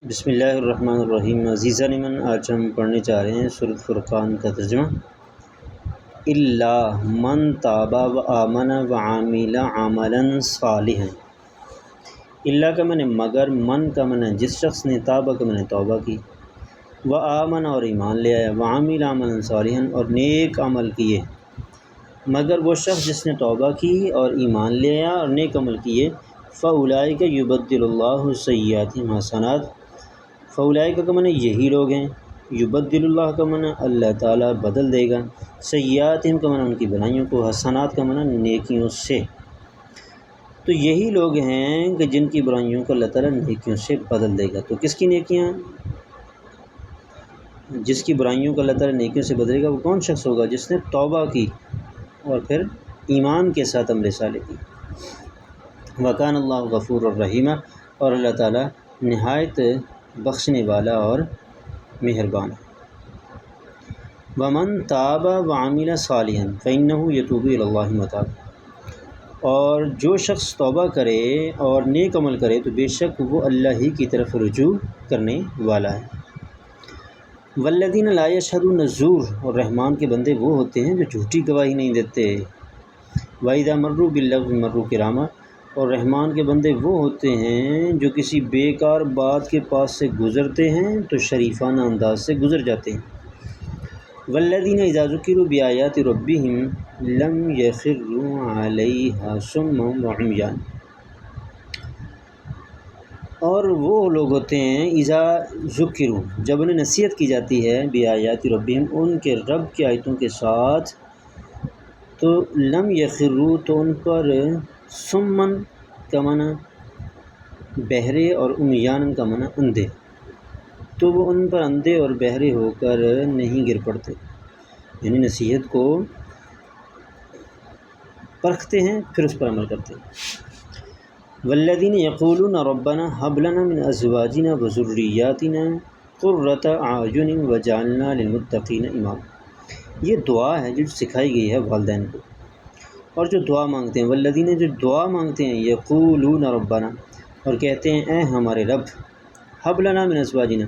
بسم اللہ الرحمن الرحیم۔ عزیزان من، آج ہم پڑھنے جا رہے ہیں سورۃ فرقان کا ترجمہ۔ الا من تاب و آمن و عمل عملا صالحا۔ الا کا معنی مگر، من کا معنی جس شخص نے، تابہ کا معنی توبہ کی، و آمن اور ایمان لے آیا، و عمل عملا صالحا اور نیک عمل کیے، مگر وہ شخص جس نے توبہ کی اور ایمان لے آیا اور نیک عمل کیے، فاولئک یبدل اللہ سیئاتہم حسنات۔ فاولئک کا معنی یہی لوگ ہیں، یبدل اللہ کا معنی اللہ تعالیٰ بدل دے گا، سیئاتہم کا معنی ان کی برائیوں کو، حسنات کا معنی نیکیوں سے۔ تو یہی لوگ ہیں کہ جن کی برائیوں کو اللہ تعالیٰ نیکیوں سے بدل دے گا۔ تو کس کی نیکیاں؟ جس کی برائیوں کو اللہ تعالیٰ نیکیوں سے بدلے گا وہ کون شخص ہوگا؟ جس نے توبہ کی اور پھر ایمان کے ساتھ عمل صالح کی۔ وکان اللہ غفور الرحیم، اور اللہ تعالیٰ نہایت بخشنے والا اور مہربان ہے۔ ومن تاب وعمل صالحا فإنہ یتوب الی اللہ متاب، اور جو شخص توبہ کرے اور نیک عمل کرے تو بے شک وہ اللہ ہی کی طرف رجوع کرنے والا ہے۔ والذین لا یشہدون الزور، اور رحمان کے بندے وہ ہوتے ہیں جو جھوٹی گواہی نہیں دیتے۔ وَإِذَا مَرُّوا بِاللَّغْوِ مَرُّوا کِرَامًا، اور رحمان کے بندے وہ ہوتے ہیں جو کسی بیکار بات کے پاس سے گزرتے ہیں تو شریفانہ انداز سے گزر جاتے ہیں۔ والذین اذا ذکروا بآیات ربہم لم یخروا علیہا صما وعمیانا، اور وہ لوگ ہوتے ہیں اذا ذکروا، جب انہیں نصیحت کی جاتی ہے، بآیات ربہم ان کے رب کی آیتوں کے ساتھ، تو لم یخروا تو ان پر، صماً کا معنی بہرے اور عمیانا کا معنی اندھے، تو وہ ان پر اندھے اور بہرے ہو کر نہیں گر پڑتے، یعنی نصیحت کو پرکھتے ہیں پھر اس پر عمل کرتے ہیں۔ والذین یقولون ربنا هب لنا من ازواجنا وذریاتنا قرۃ اعین واجعلنا للمتقین اماما، یہ دعا ہے جو سکھائی گئی ہے والدین کو، اور جو دعا مانگتے ہیں، والذین جو دعا مانگتے ہیں، یقولون ربنا اور کہتے ہیں اے ہمارے رب، هب لنا من ازواجنا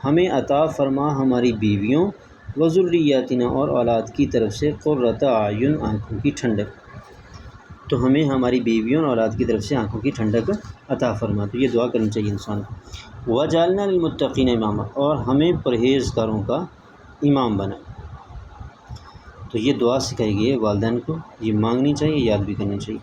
ہمیں عطا فرما ہماری بیویوں، وذریاتنا اور اولاد کی طرف سے، قرۃ اعین آنکھوں کی ٹھنڈک، تو ہمیں ہماری بیویوں اور اولاد کی طرف سے آنکھوں کی ٹھنڈک عطا فرما۔ تو یہ دعا کرنی چاہیے انسان کو۔ وَجَعَلْنَا لِلْمُتَّقِينَ اماما، اور ہمیں پرہیزگاروں کا امام بنا۔ تو یہ دعا سکھائی گئی ہے والدین کو، یہ مانگنی چاہیے، یاد بھی کرنی چاہیے۔